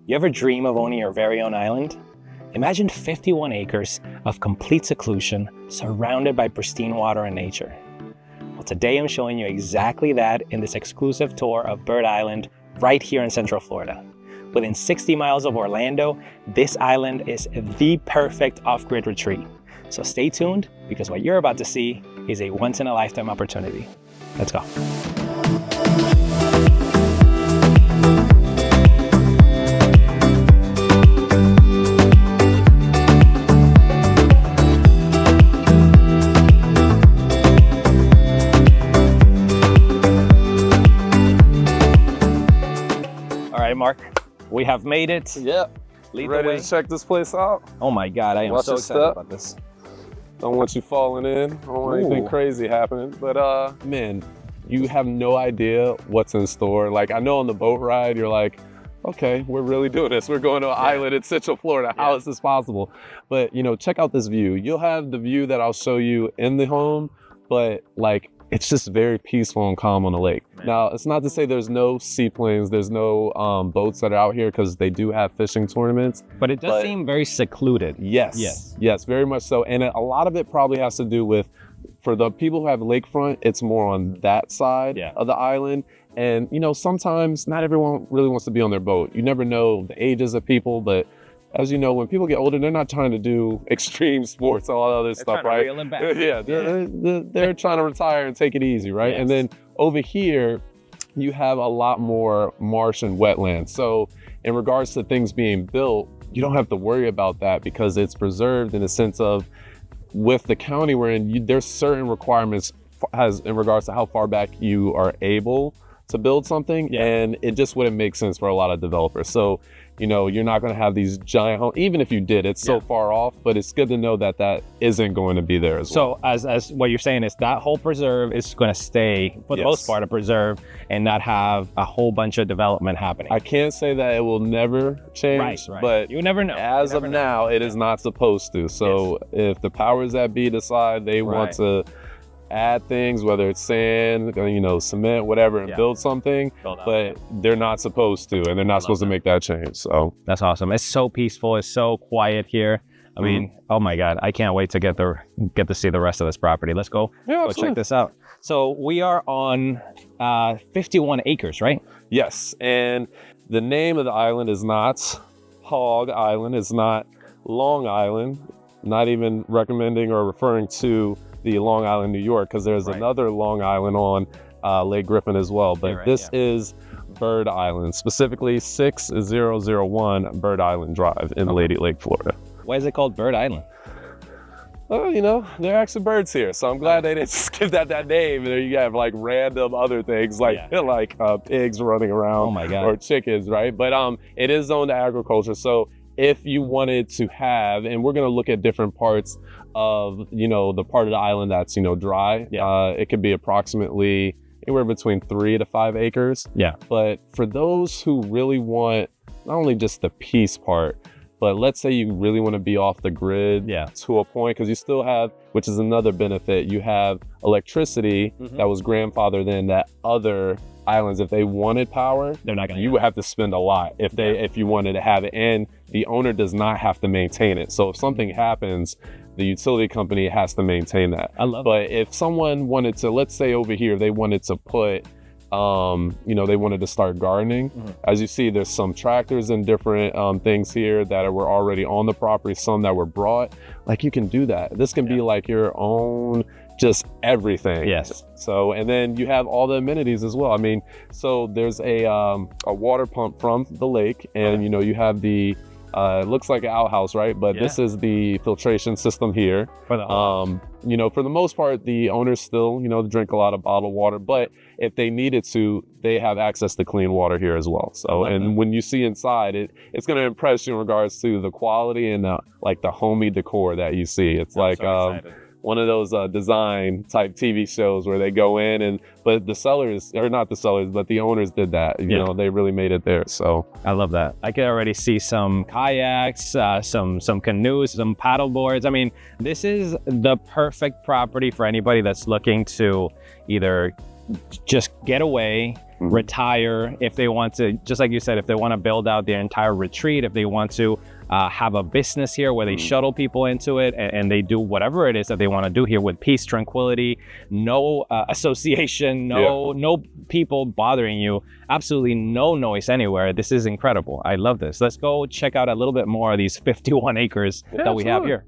You ever dream of owning your very own island? Imagine 51 acres of complete seclusion surrounded by pristine water and nature. Well, today I'm showing you exactly that in this exclusive tour of Bird Island right here in Central Florida. Within 60 miles of Orlando, this island is the perfect off-grid retreat. So stay tuned because what you're about to see is a once-in-a-lifetime opportunity. Let's go. All right, Mark, we have made it. Yep. Lead Ready to check this place out? Oh my God, I am Watch so your excited step. about this. Don't want you falling in. Don't want anything Ooh. crazy happening. But man, you have no idea what's in store. Like, I know on the boat ride, you're like, okay, we're really doing this. We're going to an island in Central Florida. How is this possible? But check out this view. You'll have the view that I'll show you in the home, but like, it's just very peaceful and calm on the lake. Man. Now, it's not to say there's no seaplanes, there's no boats that are out here because they do have fishing tournaments. But it does seem very secluded. Yes, very much so. And a lot of it probably has to do with, for the people who have lakefront, it's more on that side of the island. And sometimes not everyone really wants to be on their boat. You never know the ages of people, but as you know, when people get older, they're not trying to do extreme sports, all that other stuff, right? Reel them back. Yeah, they're trying to retire and take it easy, right? Yes. And then over here, you have a lot more marsh and wetlands. So in regards to things being built, you don't have to worry about that because it's preserved in the sense of, with the county we're in, there's certain requirements in regards to how far back you are able to build something, and it just wouldn't make sense for a lot of developers. So you're not going to have these giant homes, even if you did, it's so far off, but it's good to know that that isn't going to be there as well. So as what you're saying is that whole preserve is going to stay, for the most part, a preserve and not have a whole bunch of development happening. I can't say that it will never change, right. but You never know. As of now, it is not supposed to. So if the powers that be decide they want to add things, whether it's sand, cement, whatever, and build something, but they're not supposed to, and they're not supposed to make that change. So that's awesome. It's so peaceful. It's so quiet here. I mean, oh my God, I can't wait to get to see the rest of this property. Let's go check this out. So we are on 51 acres, right? Yes, and the name of the island is not Hog Island. It's not Long Island. Not even recommending or referring to the Long Island, New York, because there's another Long Island on Lake Griffin as well. But this is Bird Island, specifically 6001 Bird Island Drive in Lady Lake, Florida. Why is it called Bird Island? Well, there are actually birds here, so I'm glad they didn't just give that name. There you have like random other things like pigs running around, oh my God, or chickens, right? But it is zoned to agriculture, so if you wanted to have, and we're going to look at different parts of, the part of the island that's, dry. It could be approximately anywhere between 3 to 5 acres. But for those who really want not only just the peace part, but let's say you really want to be off the grid to a point, because you still have, which is another benefit, you have electricity that was grandfathered in that other islands, if they wanted power, they're not going to. You would have to spend a lot if you wanted to have it, and the owner does not have to maintain it. So if something happens, the utility company has to maintain that. I love But if someone wanted to, let's say over here, they wanted to put, they wanted to start gardening. As you see, there's some tractors and different things here that were already on the property, some that were brought. Like, you can do that. This can be like your own, just everything. Yes. So, and then you have all the amenities as well. I mean, so there's a water pump from the lake, and you have the it looks like an outhouse, right? But this is the filtration system here. For the for the most part, the owners still, drink a lot of bottled water, but if they needed to, they have access to clean water here as well. So, and when you see inside, it's going to impress you in regards to the quality and the homey decor that you see. It's one of those design type TV shows where they go in but the sellers, or not the sellers, but the owners did that. You know, they really made it there. So I love that. I can already see some kayaks, some canoes, some paddle boards. I mean, this is the perfect property for anybody that's looking to either just get away, retire. If they want to, just like you said, if they want to build out their entire retreat, if they want to have a business here where they shuttle people into it and they do whatever it is that they want to do here with peace, tranquility, no association, no people bothering you, absolutely no noise anywhere. This is incredible. I love this. Let's go check out a little bit more of these 51 acres that we have here.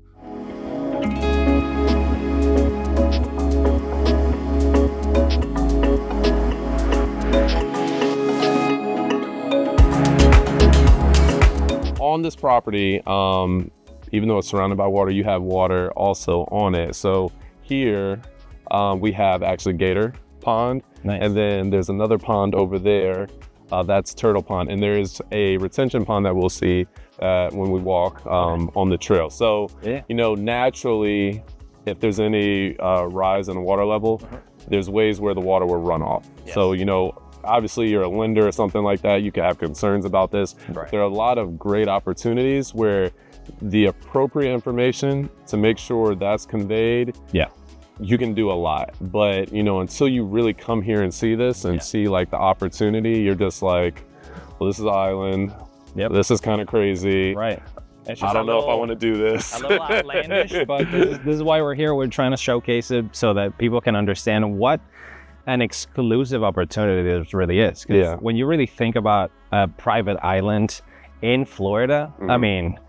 On this property, even though it's surrounded by water, you have water also on it. So here we have actually Gator Pond, and then there's another pond over there. That's Turtle Pond, and there is a retention pond that we'll see when we walk on the trail. So you know, naturally, if there's any rise in the water level, there's ways where the water will run off. So you know, obviously you're a lender or something like that, you could have concerns about this. There are a lot of great opportunities where the appropriate information to make sure that's conveyed, you can do a lot. But you know, until you really come here and see this and see like the opportunity, you're just like, well, this is an island, this is kind of crazy. I don't know if I want to do this. A little outlandish, but this is why we're here. We're trying to showcase it so that people can understand what an exclusive opportunity this really is. When you really think about a private island in Florida, I mean,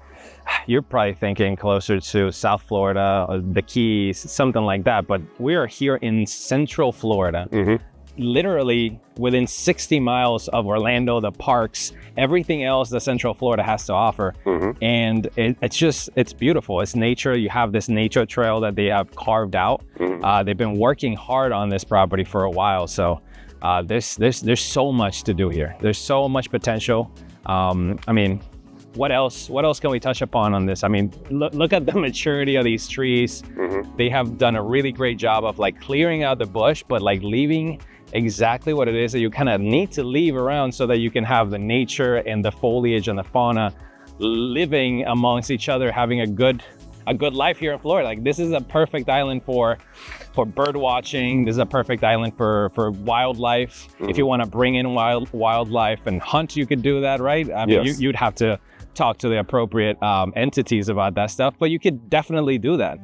you're probably thinking closer to South Florida, or the Keys, something like that. But we are here in Central Florida, literally within 60 miles of Orlando, the parks, everything else that Central Florida has to offer. And it's beautiful. It's nature. You have this nature trail that they have carved out. They've been working hard on this property for a while. So there's so much to do here. There's so much potential. I mean, what else can we touch upon on this? I mean, look at the maturity of these trees. They have done a really great job of like clearing out the bush, but like leaving exactly what it is that you kind of need to leave around so that you can have the nature and the foliage and the fauna living amongst each other, having a good life here in Florida. Like, this is a perfect island for bird watching. This is a perfect island for wildlife. If you want to bring in wildlife and hunt, you could do that, right? I mean, you'd have to talk to the appropriate entities about that stuff, but you could definitely do that.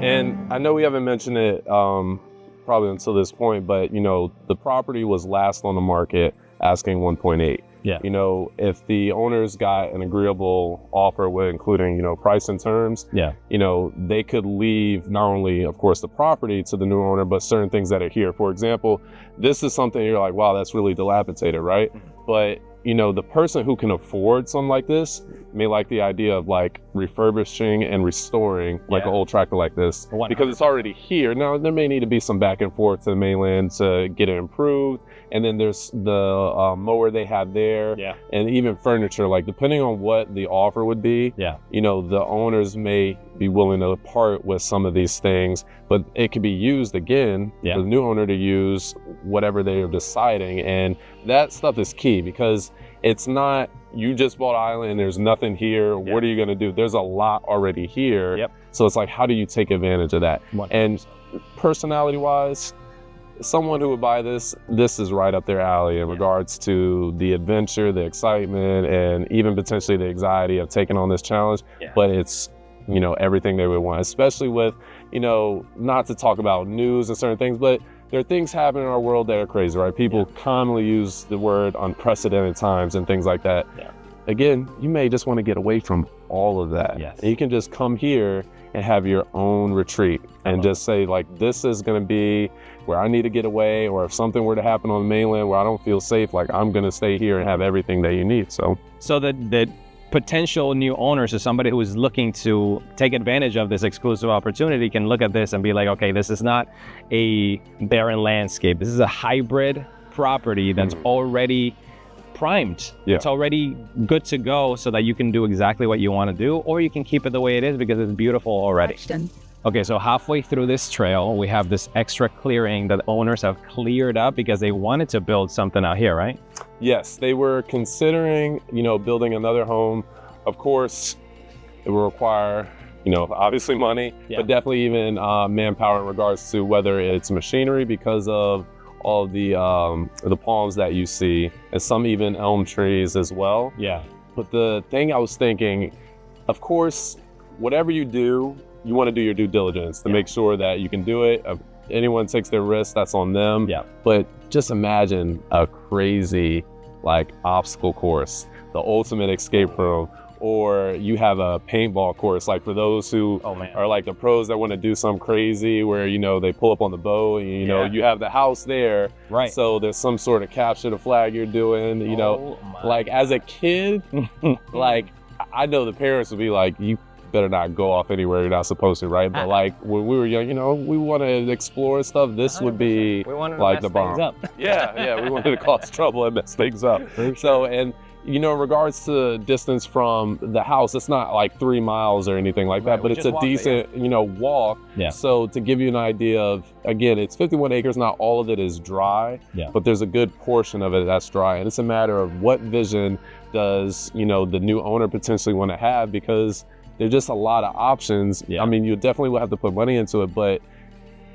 And I know we haven't mentioned it probably until this point, but you know, the property was last on the market asking 1.8. You know, if the owners got an agreeable offer with including, you know, price and terms, you know, they could leave not only, of course, the property to the new owner, but certain things that are here. For example, this is something you're like, wow, that's really dilapidated, right? But you know, the person who can afford something like this may like the idea of like refurbishing and restoring like an old tractor like this 100%. Because it's already here. Now, there may need to be some back and forth to the mainland to get it improved. And then there's the mower they have there, and even furniture, like depending on what the offer would be, you know, the owners may be willing to part with some of these things, but it could be used again for the new owner to use whatever they are deciding. And that stuff is key, because it's not, you just bought an island and there's nothing here. What are you going to do? There's a lot already here. So it's like, how do you take advantage of that? And personality wise, someone who would buy this is right up their alley in regards to the adventure, the excitement, and even potentially the anxiety of taking on this challenge. But it's, you know, everything they would want, especially with, you know, not to talk about news and certain things, but there are things happening in our world that are crazy, right? People commonly use the word unprecedented times and things like that. Again, you may just want to get away from all of that. And you can just come here and have your own retreat and just say like, this is going to be where I need to get away, or if something were to happen on the mainland where I don't feel safe, like I'm going to stay here and have everything that you need. So that potential new owners or somebody who is looking to take advantage of this exclusive opportunity can look at this and be like, okay, this is not a barren landscape. This is a hybrid property that's already primed. It's already good to go so that you can do exactly what you want to do, or you can keep it the way it is because it's beautiful already. Okay, so halfway through this trail, we have this extra clearing that owners have cleared up because they wanted to build something out here, right? Yes, they were considering, building another home. Of course, it will require, obviously money, but definitely even manpower in regards to whether it's machinery because of all the palms that you see, and some even elm trees as well. Yeah. But the thing I was thinking, of course, whatever you do, you want to do your due diligence to make sure that you can do it. If anyone takes their risk, that's on them. Yeah. But just imagine a crazy obstacle course, the ultimate escape room, or you have a paintball course, like for those who are like the pros that want to do something crazy where, they pull up on the boat and, you have the house there. Right. So there's some sort of capture the flag you're doing, as a kid, I know the parents would be like, you better not go off anywhere you're not supposed to, right? But when we were young, we want to explore stuff. This 100%. Would be the bomb. Yeah, we wanted to cause trouble and mess things up. So, and in regards to distance from the house, it's not like 3 miles or anything like that, but it's a decent, walk. Yeah. So to give you an idea of, again, it's 51 acres, not all of it is dry, but there's a good portion of it that's dry. And it's a matter of what vision does, the new owner potentially want to have, because there's just a lot of options. Yeah. I mean, you definitely will have to put money into it, but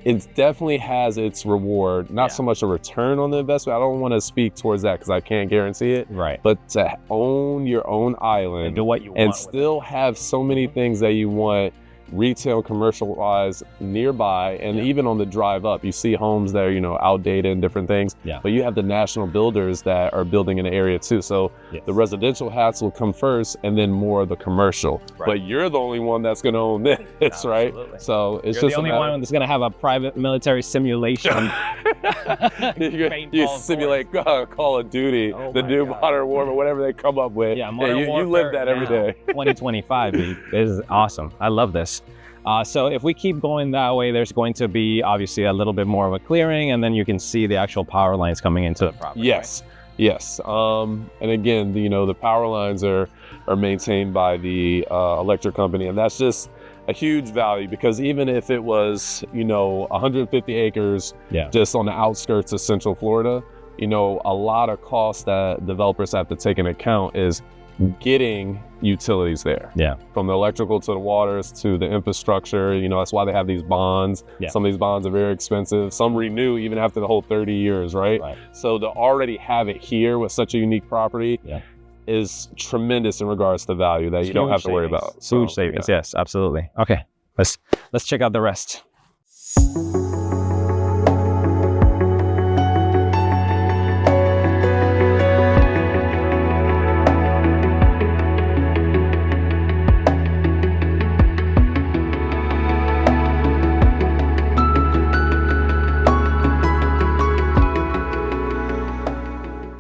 it definitely has its reward. Not so much a return on the investment. I don't want to speak towards that because I can't guarantee it. Right. But to own your own island and do what you want and still have so many things that you want retail, commercial-wise nearby, and even on the drive up, you see homes that are, outdated and different things. Yeah. But you have the national builders that are building in the area too. So the residential hats will come first, and then more of the commercial. Right. But you're the only one that's going to own this, right? So it's you're the only one that's going to have a private military simulation. you simulate Call of Duty, the new Modern Warfare, whatever they come up with. Yeah, Modern Warfare. You live that every day. 2025, this is awesome. I love this. So if we keep going that way, there's going to be obviously a little bit more of a clearing, and then you can see the actual power lines coming into the property. Yes, right? Yes. And again, the power lines are maintained by the electric company, and that's just a huge value, because even if it was 150 acres just on the outskirts of Central Florida, a lot of costs that developers have to take into account is getting utilities there. Yeah. From the electrical to the waters to the infrastructure, that's why they have these bonds. Yeah. Some of these bonds are very expensive. Some renew even after the whole 30 years, right? So to already have it here with such a unique property is tremendous in regards to value that you don't have to worry about. Huge savings, yes, absolutely. Okay, let's check out the rest.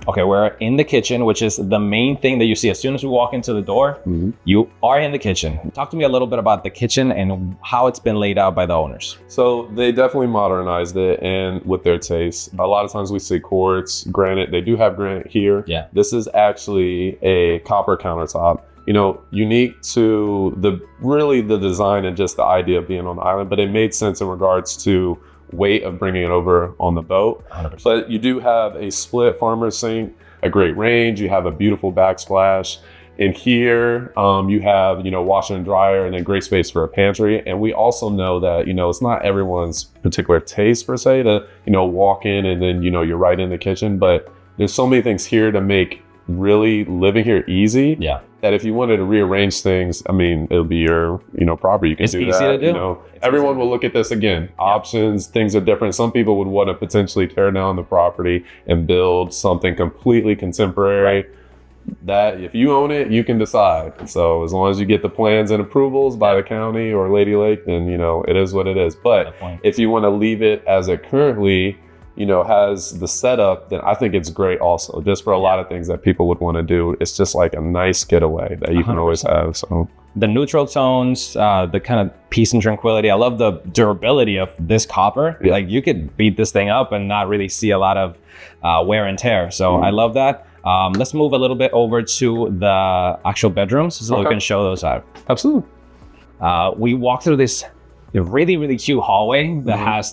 Okay, we're in the kitchen, which is the main thing that you see as soon as we walk into the door. Mm-hmm. You are in the kitchen. Talk to me a little bit about the kitchen and how it's been laid out by the owners. So they definitely modernized it, and with their taste. A lot of times we see quartz, granite. They do have granite here. Yeah. This is actually a copper countertop. Unique to the design and just the idea of being on the island, but it made sense in regards to weight of bringing it over on the boat. 100%. But you do have a split farmer's sink, a great range. You have a beautiful backsplash. In here, you have, washer and dryer, and then great space for a pantry. And we also know that, it's not everyone's particular taste per se to, walk in and then, you're right in the kitchen. But there's so many things here to make really living here easy. Yeah. That if you wanted to rearrange things, it'll be your, property. You can do that. It's easy to do. Everyone will look at this again. Options, things are different. Some people would want to potentially tear down the property and build something completely contemporary. That if you own it, you can decide. So as long as you get the plans and approvals by the county or Lady Lake, then it is what it is. But if you want to leave it as it currently has the setup, then I think it's great also, just for a lot of things that people would want to do. It's just like a nice getaway that you can 100%. Always have. So the neutral tones, the kind of peace and tranquility. I love the durability of this copper. Yeah. Like you could beat this thing up and not really see a lot of wear and tear. So I love that. Let's move a little bit over to the actual bedrooms so we can show those out. Absolutely. We walk through this a really, really cute hallway that has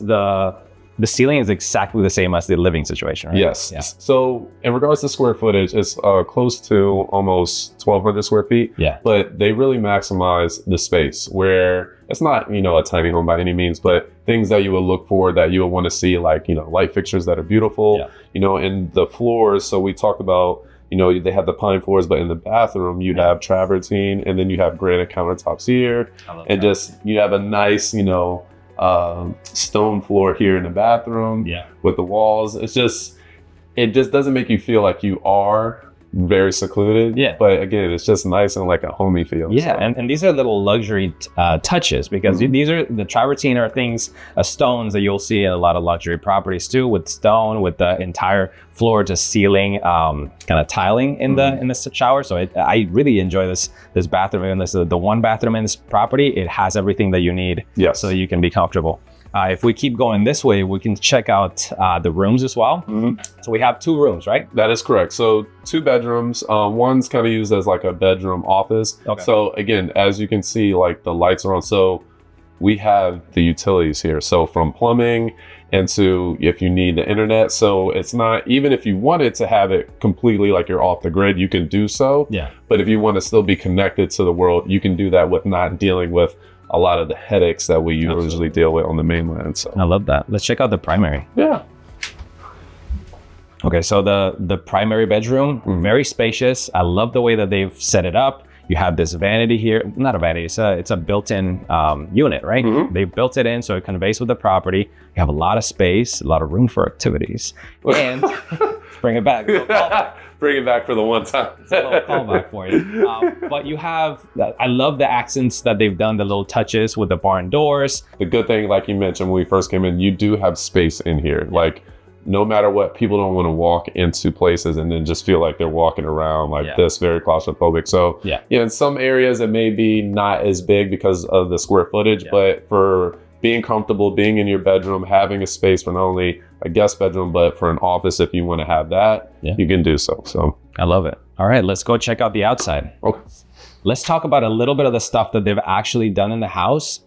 the ceiling is exactly the same as the living situation, right? Yes. Yeah. So in regards to square footage, it's close to almost 1,200 square feet. Yeah. But they really maximize the space where it's not, a tiny home by any means, but things that you would look for that you would want to see, like, light fixtures that are beautiful, and the floors. So we talked about, they have the pine floors, but in the bathroom, you have travertine, and then you have granite countertops here. And just, you have a nice, stone floor here in the bathroom with the walls. It just doesn't make you feel like you are very secluded. Yeah. But again, it's just nice and like a homey feel. Yeah. So. And these are little luxury touches, because these are the travertine are things, stones that you'll see in a lot of luxury properties too, with stone, with the entire floor to ceiling kind of tiling in the shower. So I really enjoy this bathroom. And this is the one bathroom in this property. It has everything that you need. Yes. So you can be comfortable. If we keep going this way, we can check out the rooms as well. So we have 2 rooms, right? That is correct. So 2 bedrooms. One's kind of used as like a bedroom office. Okay. So again, as you can see, like the lights are on. So we have the utilities here. So from plumbing into if you need the internet. So it's not, even if you wanted to have it completely like you're off the grid, you can do so. Yeah. But if you want to still be connected to the world, you can do that with not dealing with a lot of the headaches that we usually deal with on the mainland. So I love that. Let's check out the primary. Yeah. Okay, so the primary bedroom, very spacious. I love the way that they've set it up. You have this vanity here, not a vanity, it's a built-in unit, right? They built it in so it conveys with the property. You have a lot of space, a lot of room for activities. And bring it back. Bring it back for the one time. It's a little callback for you. But you have, I love the accents that they've done, the little touches with the barn doors. The good thing, like you mentioned when we first came in, you do have space in here. Like, no matter what, people don't want to walk into places and then just feel like they're walking around like this, very claustrophobic. So in some areas it may be not as big because of the square footage, but for being comfortable, being in your bedroom, having a space for not only a guest bedroom, but for an office, if you want to have that, you can do so. So I love it. All right, let's go check out the outside. Okay. Let's talk about a little bit of the stuff that they've actually done in the house,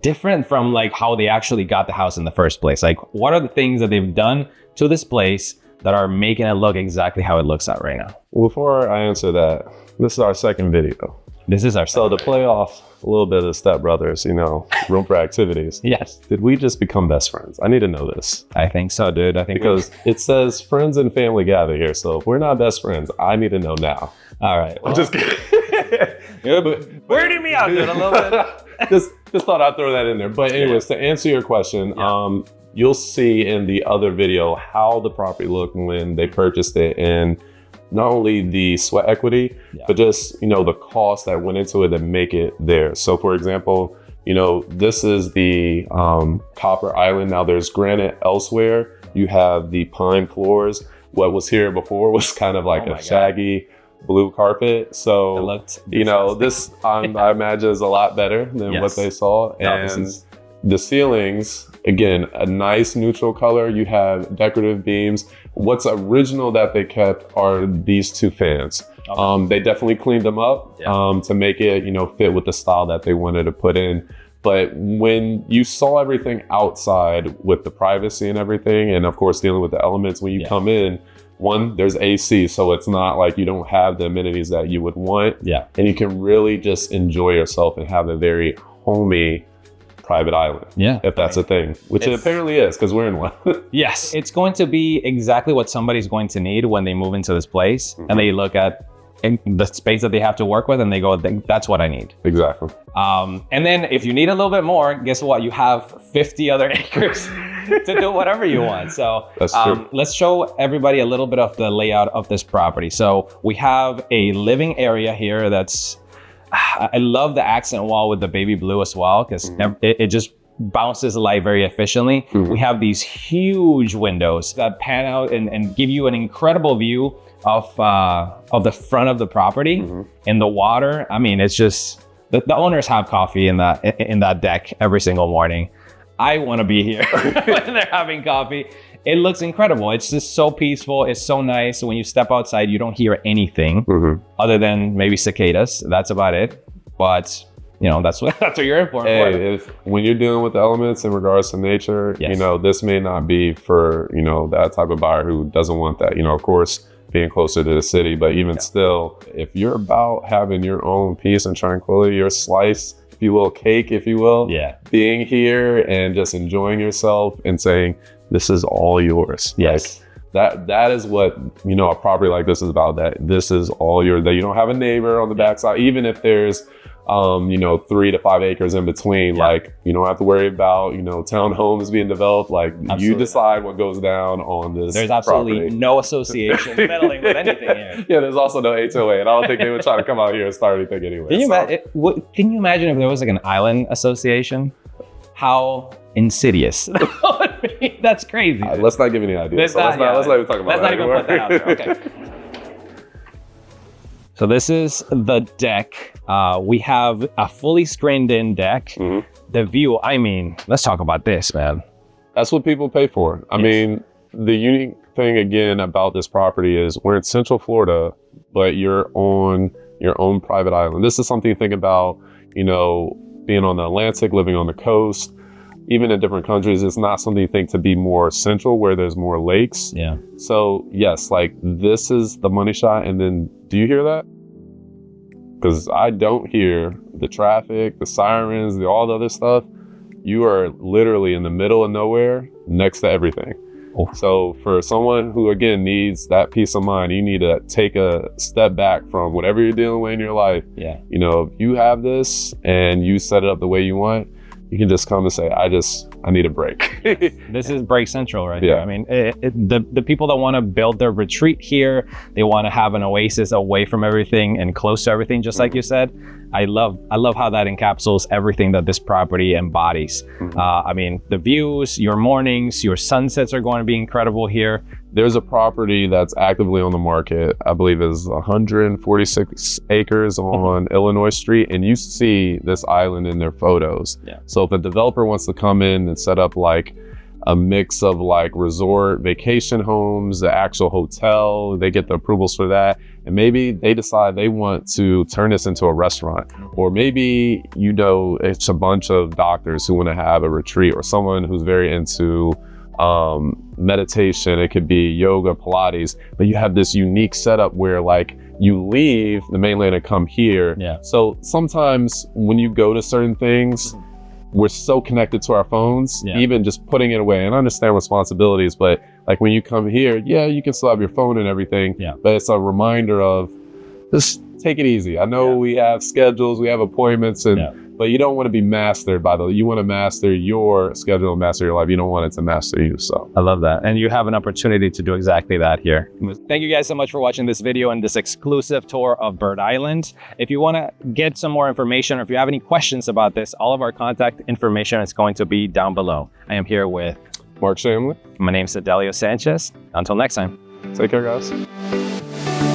different from like how they actually got the house in the first place. Like, what are the things that they've done to this place that are making it look exactly how it looks at right now? Well, before I answer that, this is our second video. This is our So to play off a little bit of the Step Brothers, room for activities. Yes. Did we just become best friends? I need to know this. I think so, dude. I think because it says friends and family gather here. So if we're not best friends, I need to know now. All right. Well, I'm just kidding. Weirding me out, dude, a little bit. just thought I'd throw that in there. But anyways, to answer your question, you'll see in the other video how the property looked when they purchased it, and not only the sweat equity, but just, the cost that went into it to make it there. So for example, this is the copper island. Now there's granite elsewhere. You have the pine floors. What was here before was kind of like a shaggy blue carpet. So, this I imagine is a lot better than what they saw. And the ceilings, again, a nice neutral color. You have decorative beams. What's original that they kept are these 2 fans. Okay. They definitely cleaned them up to make it, fit with the style that they wanted to put in. But when you saw everything outside with the privacy and everything, and of course dealing with the elements when you come in, one, there's AC, so it's not like you don't have the amenities that you would want. Yeah. And you can really just enjoy yourself and have a very homey private island. Yeah. If that's a thing, which it apparently is, because we're in one. Yes. It's going to be exactly what somebody's going to need when they move into this place and they look at the space that they have to work with and they go, that's what I need. Exactly. And then if you need a little bit more, guess what? You have 50 other acres to do whatever you want. So that's true. Let's show everybody a little bit of the layout of this property. So we have a living area here that's, I love the accent wall with the baby blue as well, because it just bounces light very efficiently. We have these huge windows that pan out and give you an incredible view of the front of the property and the water. I mean, it's just the owners have coffee in that deck every single morning. I want to be here when they're having coffee. It looks incredible. It's just so peaceful. It's so nice. When you step outside, you don't hear anything other than maybe cicadas. That's about it. But you know, that's what you're in for. Hey, when you're dealing with the elements in regards to nature, Yes. you know, this may not be for, you know, that type of buyer who doesn't want that. You know, of course, being closer to the city, but even still, if you're about having your own peace and tranquility, your slice, if you will, cake, if you will, being here and just enjoying yourself and saying, this is all yours. Yes. Like, that is what, you know, a property like this is about, that this is all yours, that you don't have a neighbor on the backside, even if there's, you know, 3 to 5 acres in between, like, you don't have to worry about, you know, townhomes being developed. Like, you decide what goes down on this. There's absolutely property. no association meddling with anything here. Yeah, there's also no HOA, and I don't think they would try to come out here and start anything anyway. Can you imagine if there was like an island association? How insidious that would be. That's crazy. Let's not give any ideas. Let's not even talk about that. Let's not even put that out there. Okay. So this is the deck. We have a fully screened in deck. The view, I mean, let's talk about this, man. That's what people pay for. I mean, the unique thing again about this property is we're in Central Florida, but you're on your own private island. This is something to think about, you know, being on the Atlantic, living on the coast, even in different countries. It's not something you think to be more central where there's more lakes. Yeah. So yes, like this is the money shot. And then do you hear that? Because I don't hear the traffic, the sirens, all the other stuff. You are literally in the middle of nowhere next to everything. Oh. So for someone who, again, needs that peace of mind, you need to take a step back from whatever you're dealing with in your life. Yeah. You know, if you have this and you set it up the way you want, you can just come and say, I need a break. This is break central right here. I mean, the people that want to build their retreat here, they want to have an oasis away from everything and close to everything, just like you said. I love how that encapsulates everything that this property embodies. I mean, the views, your mornings, your sunsets are going to be incredible here. There's a property that's actively on the market, I believe is 146 acres on Illinois Street, and you see this island in their photos. Yeah. So if a developer wants to come in and set up like a mix of like resort vacation homes, the actual hotel, they get the approvals for that, and maybe they decide they want to turn this into a restaurant, or maybe, you know, it's a bunch of doctors who want to have a retreat, or someone who's very into meditation. It could be yoga, Pilates, but you have this unique setup where like you leave the mainland and come here. Yeah. So sometimes when you go to certain things, we're so connected to our phones, even just putting it away. And I understand responsibilities, but like when you come here, you can still have your phone and everything, but it's a reminder of just take it easy. I know we have schedules, we have appointments, and but you don't want to be mastered by you want to master your schedule and master your life. You don't want it to master you. So I love that. And you have an opportunity to do exactly that here. Thank you guys so much for watching this video and this exclusive tour of Bird Island. If you want to get some more information, or if you have any questions about this, all of our contact information is going to be down below. I am here with Mark Shamley. My name is Adelio Sanchez. Until next time. Take care, guys.